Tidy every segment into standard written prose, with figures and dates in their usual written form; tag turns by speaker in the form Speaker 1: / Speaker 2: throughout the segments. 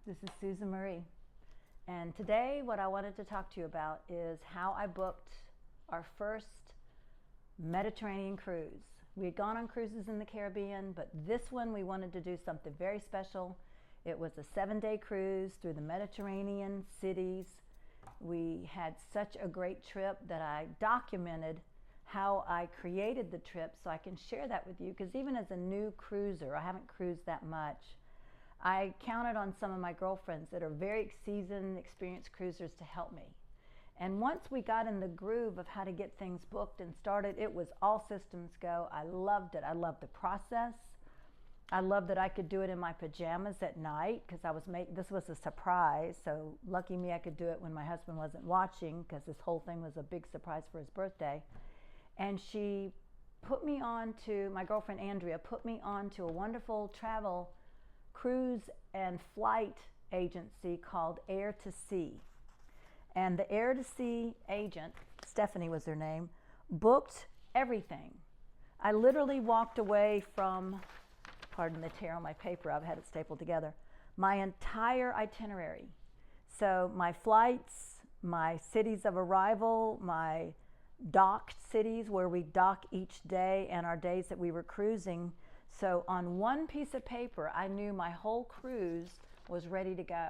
Speaker 1: This is Susan Marie, and today what I wanted to talk to you about is how I booked our first Mediterranean cruise. We had gone on cruises in the Caribbean, but this one we wanted to do something very special. It was a 7-day cruise through the Mediterranean cities. We had such a great trip that I documented how I created the trip so I can share that with you, because even as a new cruiser, I haven't cruised that much. I counted on some of my girlfriends that are very seasoned, experienced cruisers to help me. And once we got in the groove of how to get things booked and started, it was all systems go. I loved it. I loved the process. I loved that I could do it in my pajamas at night, because this was a surprise. So lucky me, I could do it when my husband wasn't watching, because this whole thing was a big surprise for his birthday. And she put me on to, my girlfriend Andrea put me on to a wonderful travel cruise and flight agency called Air to Sea. And the Air to Sea agent, Stephanie was her name, booked everything. I literally walked away from, pardon the tear on my paper, I've had it stapled together, my entire itinerary. So my flights, my cities of arrival, my docked cities where we dock each day, and our days that we were cruising. So on one piece of paper, I knew my whole cruise was ready to go.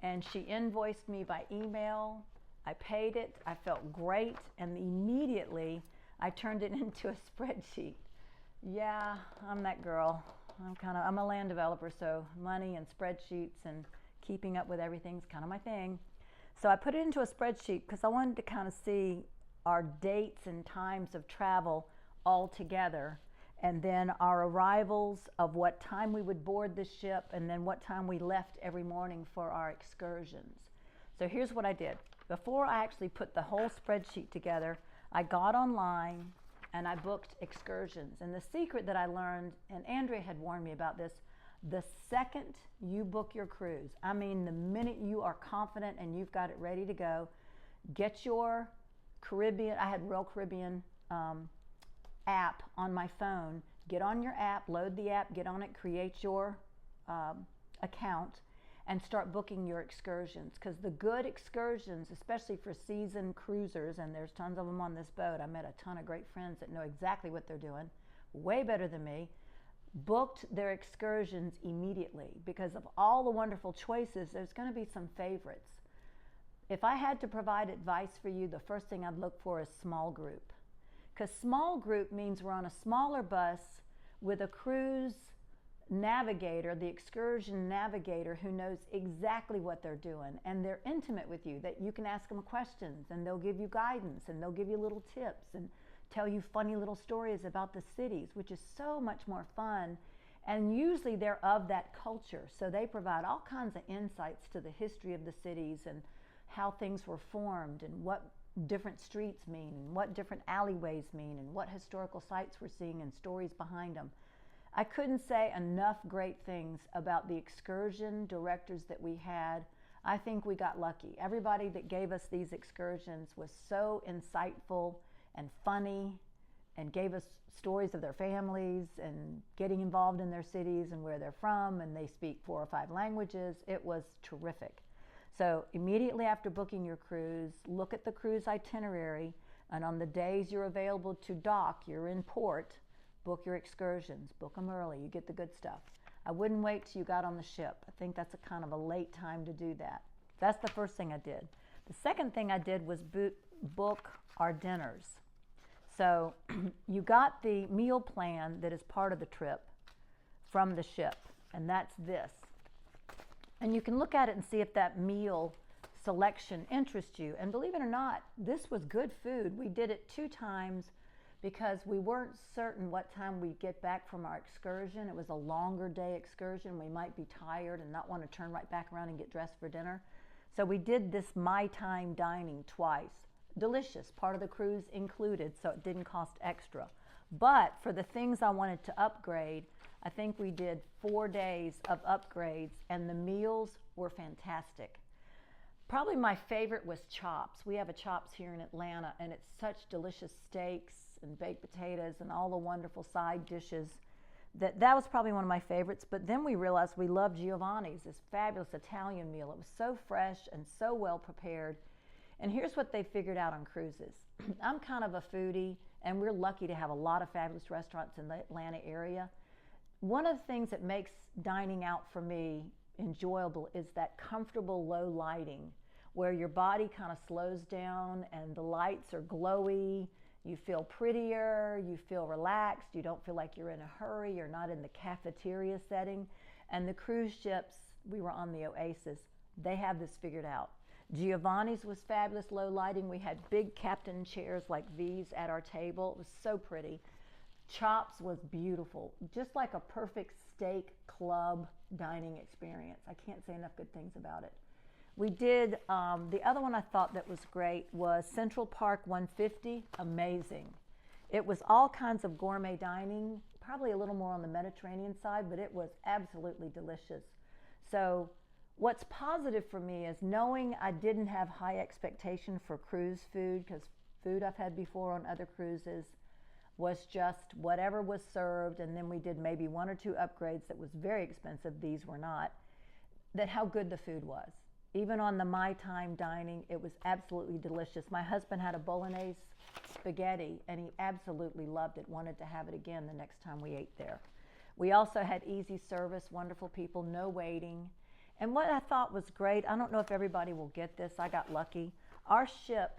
Speaker 1: And she invoiced me by email. I paid it. I felt great. And immediately, I turned it into a spreadsheet. Yeah, I'm that girl. I'm a land developer, so money and spreadsheets and keeping up with everything's kind of my thing. So I put it into a spreadsheet because I wanted to kind of see our dates and times of travel all together, and then our arrivals of what time we would board the ship, and then what time we left every morning for our excursions. So here's what I did. Before I actually put the whole spreadsheet together, I got online and I booked excursions. And the secret that I learned, and Andrea had warned me about this, the second you book your cruise, I mean the minute you are confident and you've got it ready to go, get your Caribbean, I had Royal Caribbean app on my phone. Get on your app, load the app, get on it, create your account, and start booking your excursions. Because the good excursions, especially for seasoned cruisers, and there's tons of them on this boat, I met a ton of great friends that know exactly what they're doing, way better than me, booked their excursions immediately. Because of all the wonderful choices, there's going to be some favorites. If I had to provide advice for you, the first thing I'd look for is small group. Because small group means we're on a smaller bus with a cruise navigator, the excursion navigator, who knows exactly what they're doing, and they're intimate with you, that you can ask them questions and they'll give you guidance and they'll give you little tips and tell you funny little stories about the cities, which is so much more fun. And usually they're of that culture, so they provide all kinds of insights to the history of the cities and how things were formed and what different streets mean and what different alleyways mean and what historical sites we're seeing and stories behind them. I couldn't say enough great things about the excursion directors that we had. I think we got lucky. Everybody that gave us these excursions was so insightful and funny and gave us stories of their families and getting involved in their cities and where they're from, and they speak 4 or 5 languages. It was terrific. So immediately after booking your cruise, look at the cruise itinerary, and on the days you're available to dock, you're in port, book your excursions. Book them early. You get the good stuff. I wouldn't wait till you got on the ship. I think that's a kind of a late time to do that. That's the first thing I did. The second thing I did was book our dinners. So you got the meal plan that is part of the trip from the ship, and that's this. And you can look at it and see if that meal selection interests you. And believe it or not, this was good food. We did it 2 times because we weren't certain what time we'd get back from our excursion. It was a longer day excursion. We might be tired and not want to turn right back around and get dressed for dinner. So we did this My Time dining twice. Delicious, part of the cruise included, so it didn't cost extra. But for the things I wanted to upgrade, I think we did 4 days of upgrades, and the meals were fantastic. Probably my favorite was chops. We have a Chops here in Atlanta, and it's such delicious steaks and baked potatoes and all the wonderful side dishes That was probably one of my favorites. But then we realized we loved Giovanni's, this fabulous Italian meal. It was so fresh and so well prepared. And here's what they figured out on cruises. I'm kind of a foodie, and we're lucky to have a lot of fabulous restaurants in the Atlanta area. One of the things that makes dining out for me enjoyable is that comfortable low lighting, where your body kind of slows down and the lights are glowy. You feel prettier, you feel relaxed, you don't feel like you're in a hurry, you're not in the cafeteria setting. And the cruise ships, we were on the Oasis, they have this figured out. Giovanni's was fabulous low lighting. We had big captain chairs like these at our table. It was so pretty. Chops was beautiful, just like a perfect steak club dining experience. I can't say enough good things about it. We did, the other one I thought that was great was Central Park 150, amazing. It was all kinds of gourmet dining, probably a little more on the Mediterranean side, but it was absolutely delicious. So what's positive for me is knowing I didn't have high expectation for cruise food, because food I've had before on other cruises was just whatever was served, and then we did maybe one or two upgrades that was very expensive. These were not. That how good the food was. Even on the My Time dining, it was absolutely delicious. My husband had a bolognese spaghetti, and he absolutely loved it, wanted to have it again the next time we ate there. We also had easy service, wonderful people, no waiting. And what I thought was great, I don't know if everybody will get this, I got lucky. Our ship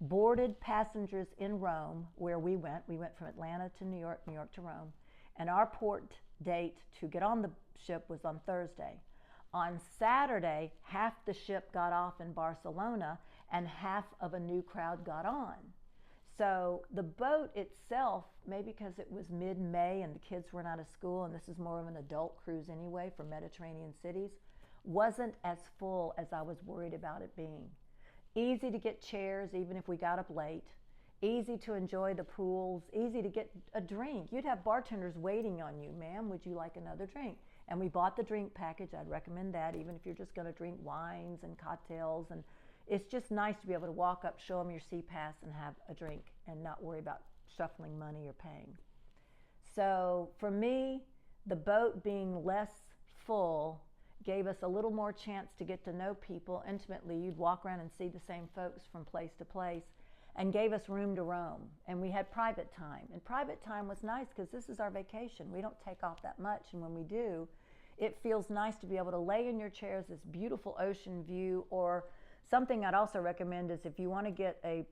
Speaker 1: boarded passengers in Rome, where we went. We went from Atlanta to New York, New York to Rome. And our port date to get on the ship was on Thursday. On Saturday, half the ship got off in Barcelona and half of a new crowd got on. So the boat itself, maybe because it was mid-May and the kids were not at school, and this is more of an adult cruise anyway for Mediterranean cities, wasn't as full as I was worried about it being. Easy to get chairs even if we got up late, easy to enjoy the pools, easy to get a drink. You'd have bartenders waiting on you. Ma'am, would you like another drink? And we bought the drink package. I'd recommend that, even if you're just going to drink wines and cocktails. And it's just nice to be able to walk up, show them your C-Pass, and have a drink and not worry about shuffling money or paying. So for me, the boat being less full gave us a little more chance to get to know people intimately. You'd walk around and see the same folks from place to place, and gave us room to roam. And we had private time. And private time was nice because this is our vacation. We don't take off that much, and when we do, it feels nice to be able to lay in your chairs, this beautiful ocean view. Or something I'd also recommend is if you want to get a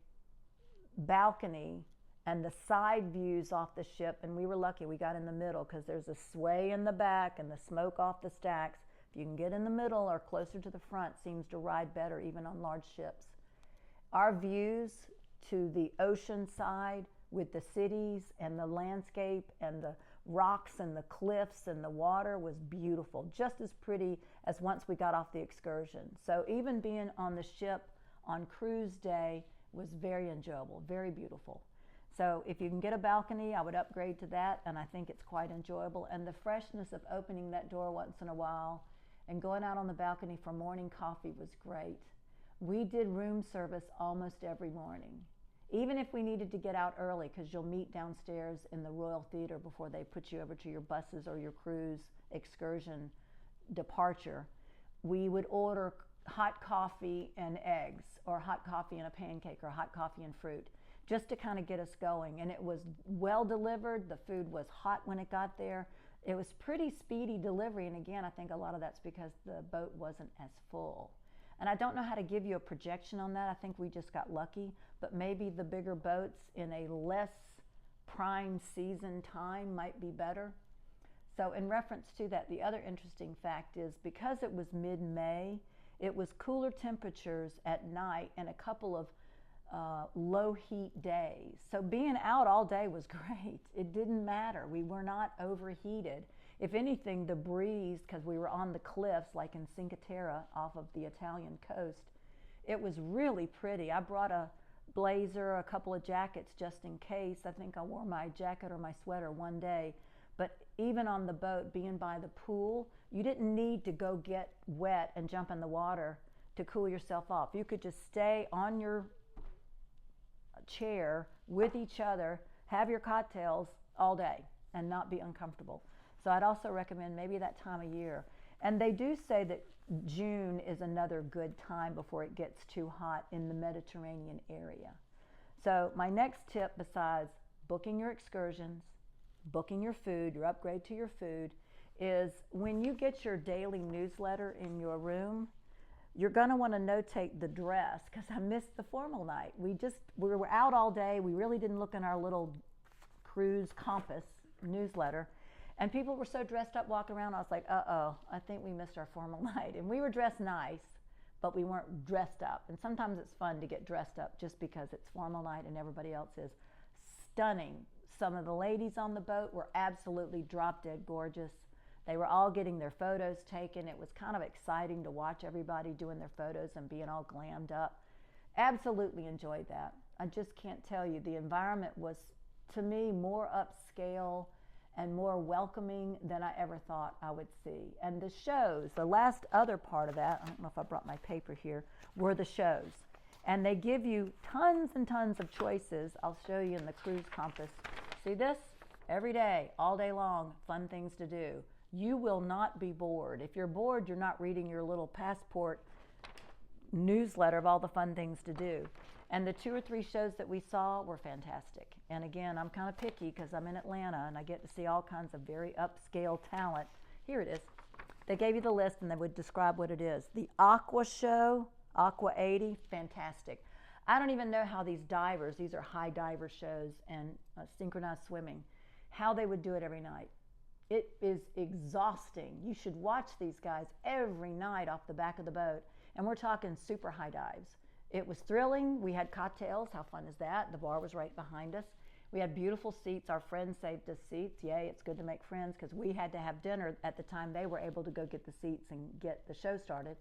Speaker 1: balcony and the side views off the ship, and we were lucky we got in the middle because there's a sway in the back and the smoke off the stacks. If you can get in the middle or closer to the front, seems to ride better even on large ships. Our views to the ocean side with the cities and the landscape and the rocks and the cliffs and the water was beautiful, just as pretty as once we got off the excursion. So even being on the ship on cruise day was very enjoyable, very beautiful. So if you can get a balcony, I would upgrade to that, and I think it's quite enjoyable. And the freshness of opening that door once in a while and going out on the balcony for morning coffee was great. We did room service almost every morning, even if we needed to get out early, because you'll meet downstairs in the Royal Theater before they put you over to your buses or your cruise excursion departure. We would order hot coffee and eggs, or hot coffee and a pancake, or hot coffee and fruit, just to kind of get us going. And it was well delivered. The food was hot when it got there. It was pretty speedy delivery. And again, I think a lot of that's because the boat wasn't as full. And I don't know how to give you a projection on that. I think we just got lucky, but maybe the bigger boats in a less prime season time might be better. So in reference to that, the other interesting fact is because it was mid-May, it was cooler temperatures at night and a couple of low heat days. So being out all day was great. It didn't matter. We were not overheated. If anything, the breeze, because we were on the cliffs like in Cinque Terre off of the Italian coast, it was really pretty. I brought a blazer, a couple of jackets just in case. I think I wore my jacket or my sweater one day. But even on the boat, being by the pool, you didn't need to go get wet and jump in the water to cool yourself off. You could just stay on your chair with each other, have your cocktails all day. and not be uncomfortable. So I'd also recommend maybe that time of year. And they do say that June is another good time before it gets too hot in the Mediterranean area. So my next tip, besides booking your excursions, booking your food, your upgrade to your food, is when you get your daily newsletter in your room, you're going to want to notate the dress, because I missed the formal night. We were out all day. We really didn't look in our little cruise compass newsletter. And people were so dressed up walking around, I was like, uh-oh, I think we missed our formal night. And we were dressed nice, but we weren't dressed up. And sometimes it's fun to get dressed up just because it's formal night and everybody else is. Stunning. Some of the ladies on the boat were absolutely drop dead gorgeous. They were all getting their photos taken. It was kind of exciting to watch everybody doing their photos and being all glammed up. Absolutely enjoyed that. I just can't tell you. The environment was, to me, more upscale and more welcoming than I ever thought I would see. And the shows, the last other part of that, I don't know if I brought my paper here, were the shows. And they give you tons and tons of choices. I'll show you in the cruise compass. See this? Every day, all day long, fun things to do. You will not be bored. If you're bored, you're not reading your little passport newsletter of all the fun things to do. And the 2 or 3 shows that we saw were fantastic. And again, I'm kind of picky because I'm in Atlanta and I get to see all kinds of very upscale talent. Here it is. They gave you the list and they would describe what it is. The Aqua Show, Aqua 80, fantastic. I don't even know how these divers, these are high diver shows and synchronized swimming, how they would do it every night. It is exhausting. You should watch these guys every night off the back of the boat. And we're talking super high dives. It was thrilling. We had cocktails. How fun is that? The bar was right behind us. We had beautiful seats. Our friends saved us seats. Yay, it's good to make friends, because we had to have dinner at the time they were able to go get the seats and get the show started.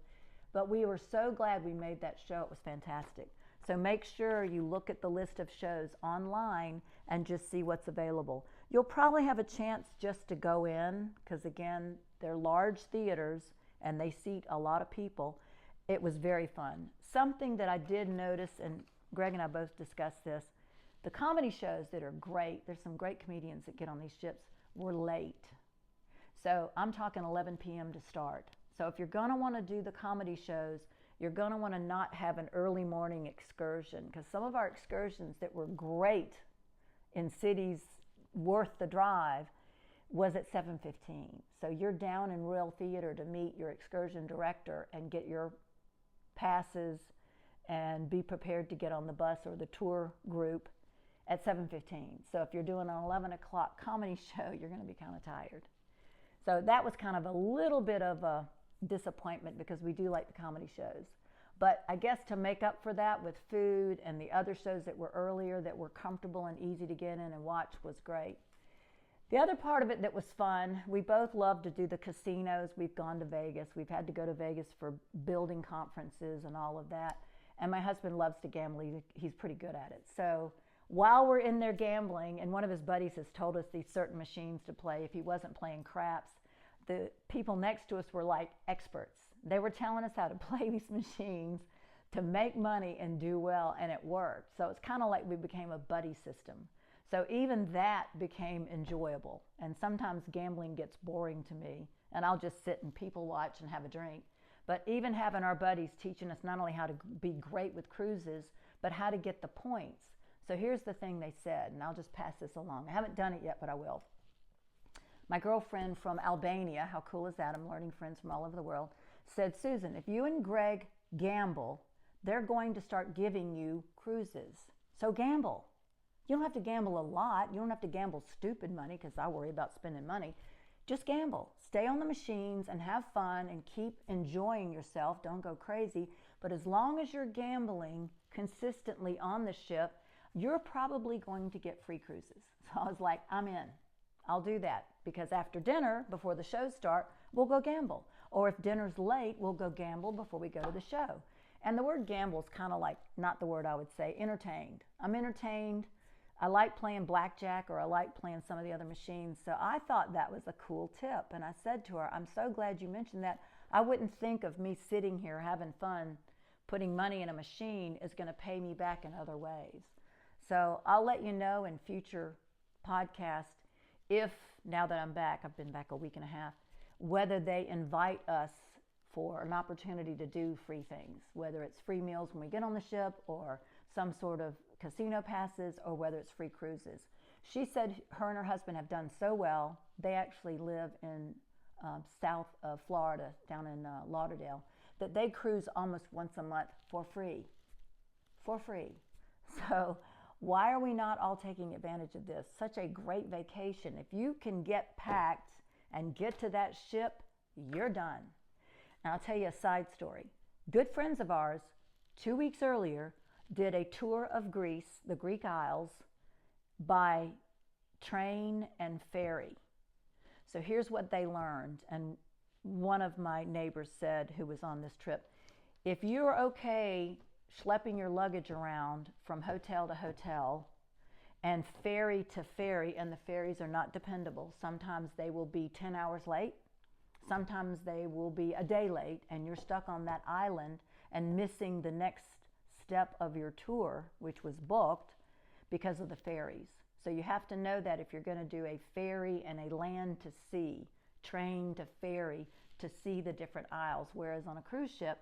Speaker 1: But we were so glad we made that show. It was fantastic. So make sure you look at the list of shows online and just see what's available. You'll probably have a chance just to go in, because again, they're large theaters and they seat a lot of people. It was very fun. Something that I did notice, and Greg and I both discussed this, the comedy shows that are great, there's some great comedians that get on these ships, were late. So I'm talking 11 p.m. to start. So if you're going to want to do the comedy shows, you're going to want to not have an early morning excursion, because some of our excursions that were great in cities worth the drive was at 7:15. So you're down in Royal Theater to meet your excursion director and get your passes and be prepared to get on the bus or the tour group at 7:15. So if you're doing an 11 o'clock comedy show, you're going to be kind of tired. So that was kind of a little bit of a disappointment, because we do like the comedy shows. But I guess to make up for that with food and the other shows that were earlier that were comfortable and easy to get in and watch was great. The other part of it that was fun, we both love to do the casinos. We've gone to Vegas. We've had to go to Vegas for building conferences and all of that. And my husband loves to gamble. He's pretty good at it. So while we're in there gambling, and one of his buddies has told us these certain machines to play, if he wasn't playing craps, the people next to us were like experts. They were telling us how to play these machines to make money and do well, and it worked. So it's kind of like we became a buddy system. So even that became enjoyable. And sometimes gambling gets boring to me, and I'll just sit and people watch and have a drink. But even having our buddies teaching us not only how to be great with cruises, but how to get the points. So here's the thing they said, and I'll just pass this along. I haven't done it yet, but I will. My girlfriend from Albania, how cool is that? I'm learning friends from all over the world, said, Susan, if you and Greg gamble, they're going to start giving you cruises. So gamble. You don't have to gamble a lot. You don't have to gamble stupid money, because I worry about spending money. Just gamble. Stay on the machines and have fun and keep enjoying yourself. Don't go crazy. But as long as you're gambling consistently on the ship, you're probably going to get free cruises. So I was like, I'm in. I'll do that, because after dinner, before the shows start, we'll go gamble. Or if dinner's late, we'll go gamble before we go to the show. And the word gamble is kind of like, not the word I would say, entertained. I'm entertained. I like playing blackjack, or I like playing some of the other machines. So I thought that was a cool tip. And I said to her, I'm so glad you mentioned that. I wouldn't think of me sitting here having fun, putting money in a machine is going to pay me back in other ways. So I'll let you know in future podcasts if, now that I'm back, I've been back a week and a half, whether they invite us for an opportunity to do free things, whether it's free meals when we get on the ship or some sort of casino passes, or whether it's free cruises. She said her and her husband have done so well. They actually live in south of Florida, down in Lauderdale, that they cruise almost once a month for free. For free. So why are we not all taking advantage of this? Such a great vacation. If you can get packed and get to that ship, you're done. And I'll tell you a side story. Good friends of ours, 2 weeks earlier, did a tour of Greece, the Greek Isles, by train and ferry. So here's what they learned. And one of my neighbors said, who was on this trip, if you're okay schlepping your luggage around from hotel to hotel and ferry to ferry, and the ferries are not dependable. Sometimes they will be 10 hours late. Sometimes they will be a day late, and you're stuck on that island and missing the next step of your tour, which was booked because of the ferries. So you have to know that if you're going to do a ferry and a land to sea, train to ferry to see the different isles, whereas on a cruise ship,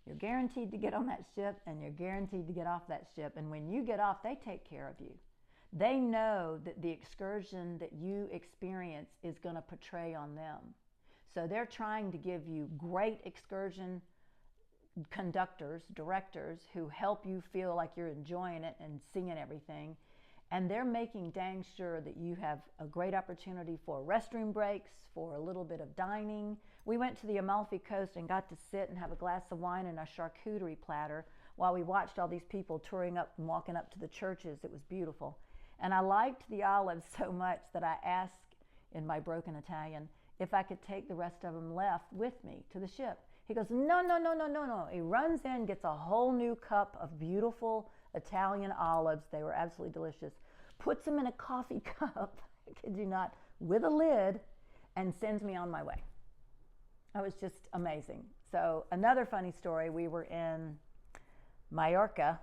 Speaker 1: you're guaranteed to get on that ship and you're guaranteed to get off that ship. And when you get off, they take care of you. They know that the excursion that you experience is going to portray on them. So they're trying to give you great excursion conductors, directors, who help you feel like you're enjoying it and seeing everything. And they're making dang sure that you have a great opportunity for restroom breaks, for a little bit of dining. We went to the Amalfi Coast and got to sit and have a glass of wine and a charcuterie platter while we watched all these people touring up and walking up to the churches. It was beautiful. And I liked the olives so much that I asked, in my broken Italian, if I could take the rest of them left with me to the ship. He goes, no, no, no, no, no, no. He runs in, gets a whole new cup of beautiful Italian olives. They were absolutely delicious. Puts them in a coffee cup, I kid you not, with a lid, and sends me on my way. It was just amazing. So another funny story, we were in Mallorca,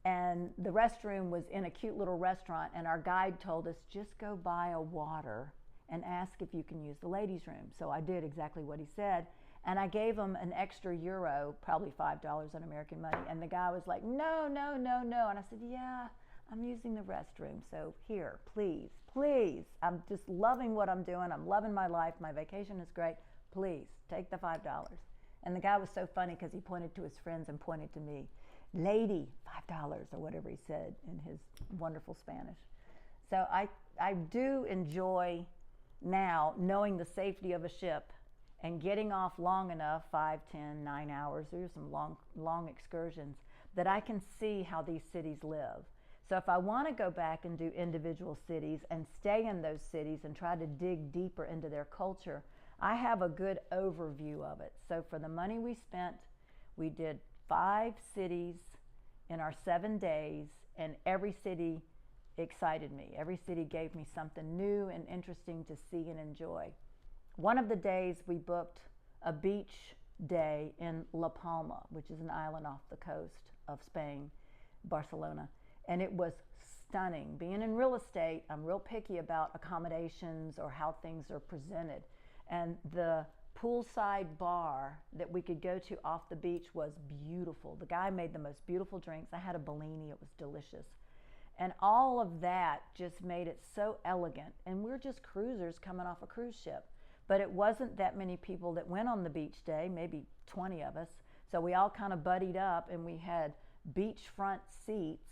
Speaker 1: and the restroom was in a cute little restaurant, and our guide told us, just go buy a water and ask if you can use the ladies' room. So I did exactly what he said, and I gave him an extra euro, probably $5 in American money, and the guy was like, no, no, no, no. And I said, yeah, I'm using the restroom, so here, please, please. I'm just loving what I'm doing. I'm loving my life. My vacation is great. Please, take the $5. And the guy was so funny because he pointed to his friends and pointed to me. Lady, $5, or whatever he said in his wonderful Spanish. So I do enjoy now knowing the safety of a ship and getting off long enough, 5, 10, 9 hours, there's some long excursions, that I can see how these cities live. So if I want to go back and do individual cities and stay in those cities and try to dig deeper into their culture, I have a good overview of it. So for the money we spent, we did 5 cities in our 7 days, and every city excited me. Every city gave me something new and interesting to see and enjoy. One of the days we booked a beach day in La Palma, which is an island off the coast of Spain, Barcelona. And it was stunning. Being in real estate, I'm real picky about accommodations or how things are presented. And the poolside bar that we could go to off the beach was beautiful. The guy made the most beautiful drinks. I had a Bellini, it was delicious. And all of that just made it so elegant. And we're just cruisers coming off a cruise ship. But it wasn't that many people that went on the beach day, maybe 20 of us. So we all kind of buddied up, and we had beachfront seats.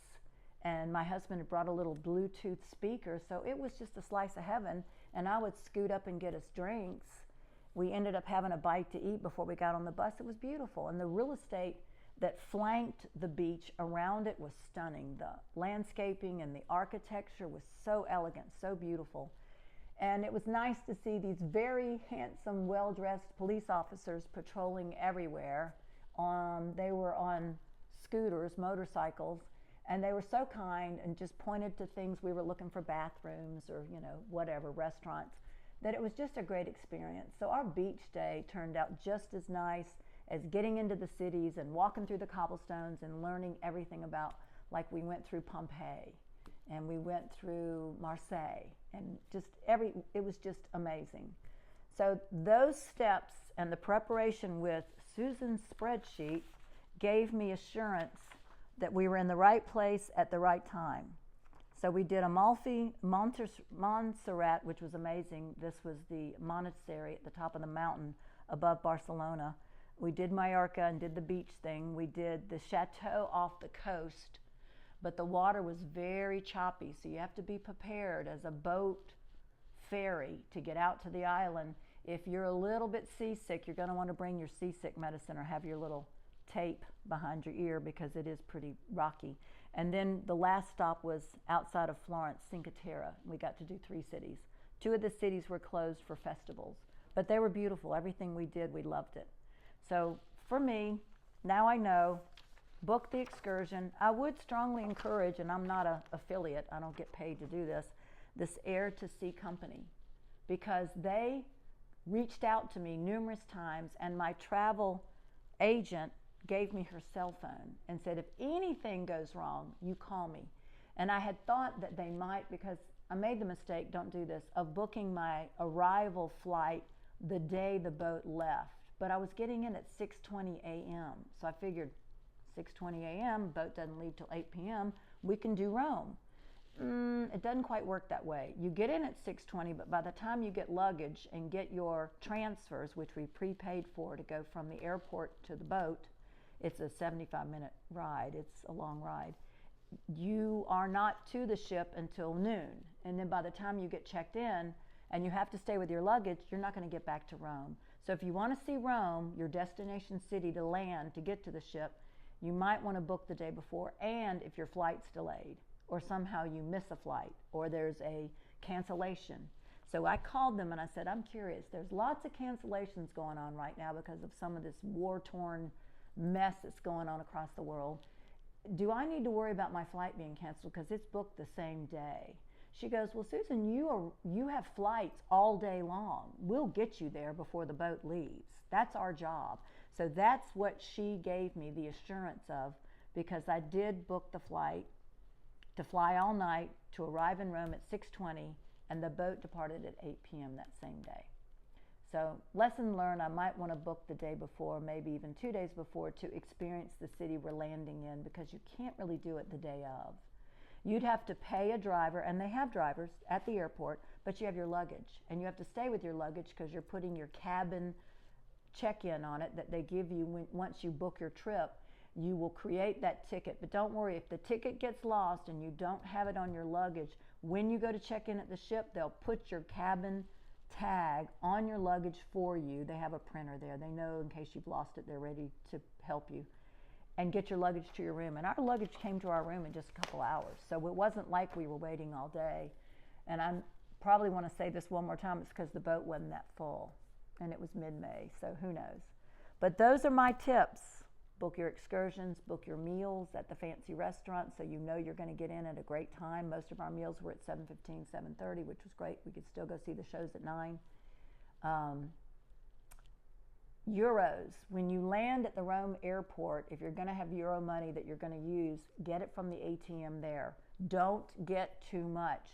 Speaker 1: And my husband had brought a little Bluetooth speaker, so it was just a slice of heaven. And I would scoot up and get us drinks. We ended up having a bite to eat before we got on the bus. It was beautiful. And the real estate that flanked the beach around it was stunning. The landscaping and the architecture was so elegant, so beautiful. And it was nice to see these very handsome, well-dressed police officers patrolling everywhere. They were on scooters, motorcycles, and they were so kind and just pointed to things. We were looking for bathrooms or, whatever, restaurants, that it was just a great experience. So our beach day turned out just as nice as getting into the cities and walking through the cobblestones and learning everything about, like we went through Pompeii. and we went through Marseille, and it was just amazing. So those steps and the preparation with Susan's spreadsheet gave me assurance that we were in the right place at the right time. So we did Amalfi, Montserrat, which was amazing. This was the monastery at the top of the mountain above Barcelona. We did Mallorca and did the beach thing. We did the chateau off the coast, but the water was very choppy, so you have to be prepared as a boat ferry to get out to the island. If you're a little bit seasick, you're going to want to bring your seasick medicine or have your little tape behind your ear because it is pretty rocky. And then the last stop was outside of Florence, Cinque Terre. We got to do 3 cities. 2 of the cities were closed for festivals, but they were beautiful. Everything we did, we loved it. So for me, now I know, book the excursion. I would strongly encourage, and I'm not an affiliate, I don't get paid to do this Air to Sea company, because they reached out to me numerous times, and my travel agent gave me her cell phone and said, if anything goes wrong, you call me. And I had thought that they might, because I made the mistake, don't do this, of booking my arrival flight the day the boat left. But I was getting in at 6:20 a.m. So I figured 6:20 a.m., boat doesn't leave till 8 p.m., we can do Rome. It doesn't quite work that way. You get in at 6:20, but by the time you get luggage and get your transfers, which we prepaid for to go from the airport to the boat, it's a 75-minute ride. It's a long ride. You are not to the ship until noon. And then by the time you get checked in and you have to stay with your luggage, you're not going to get back to Rome. So if you want to see Rome, your destination city to land to get to the ship, you might want to book the day before. And if your flight's delayed, or somehow you miss a flight, or there's a cancellation. So I called them and I said, I'm curious. There's lots of cancellations going on right now because of some of this war-torn mess that's going on across the world. Do I need to worry about my flight being canceled because it's booked the same day? She goes, well, Susan, you have flights all day long. We'll get you there before the boat leaves. That's our job. So that's what she gave me the assurance of, because I did book the flight to fly all night to arrive in Rome at 6:20, and the boat departed at 8 p.m. that same day. So lesson learned, I might want to book the day before, maybe even 2 days before, to experience the city we're landing in, because you can't really do it the day of. You'd have to pay a driver, and they have drivers at the airport, but you have your luggage, and you have to stay with your luggage because you're putting your cabin check-in on it that they give you once you book your trip. You will create that ticket, but don't worry, if the ticket gets lost and you don't have it on your luggage, when you go to check in at the ship, they'll put your cabin tag on your luggage for you. They have a printer there. They know in case you've lost it, they're ready to help you and get your luggage to your room. And our luggage came to our room in just a couple hours, so it wasn't like we were waiting all day. And I probably want to say this one more time, it's because the boat wasn't that full, and it was mid-May, so who knows. But those are my tips. Book your excursions, book your meals at the fancy restaurant so you know you're going to get in at a great time. Most of our meals were at 7:15, 7:30, which was great. We could still go see the shows at 9. Euros. When you land at the Rome airport, if you're going to have euro money that you're going to use, get it from the ATM there. Don't get too much,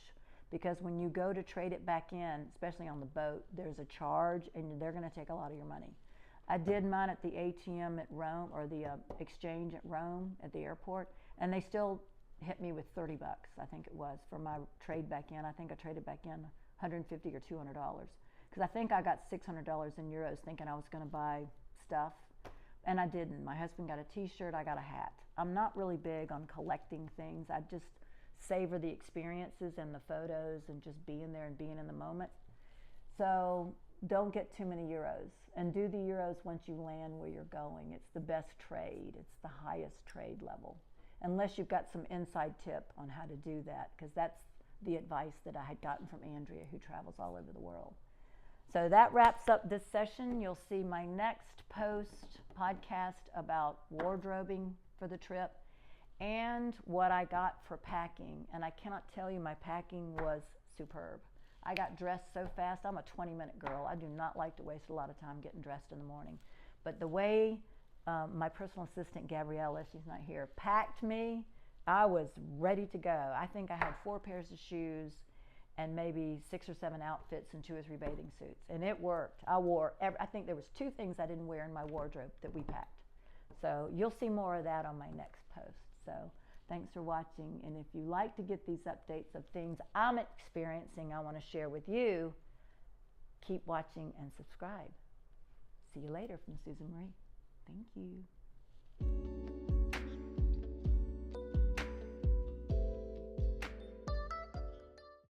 Speaker 1: because when you go to trade it back in, especially on the boat, there's a charge and they're going to take a lot of your money. I did mine at the ATM at Rome, or the exchange at Rome at the airport, and they still hit me with $30, I think it was, for my trade back in. I think I traded back in $150 or $200, because I think I got $600 in euros thinking I was going to buy stuff, and I didn't. My husband got a t-shirt, I got a hat. I'm not really big on collecting things. I just savor the experiences and the photos and just being there and being in the moment. So don't get too many euros, and do the euros once you land where you're going. It's the best trade. It's the highest trade level, unless you've got some inside tip on how to do that, because that's the advice that I had gotten from Andrea, who travels all over the world. So that wraps up this session. You'll see my next post podcast about wardrobing for the trip and what I got for packing. And I cannot tell you, my packing was superb. I got dressed so fast. I'm a 20-minute girl. I do not like to waste a lot of time getting dressed in the morning. But the way my personal assistant, Gabriella, she's not here, packed me, I was ready to go. I think I had 4 pairs of shoes and maybe 6 or 7 outfits and 2 or 3 bathing suits, and it worked. I think there was 2 things I didn't wear in my wardrobe that we packed. So you'll see more of that on my next post. So thanks for watching, and if you like to get these updates of things I'm experiencing I want to share with you, keep watching and subscribe. See you later from Susan Marie. Thank you.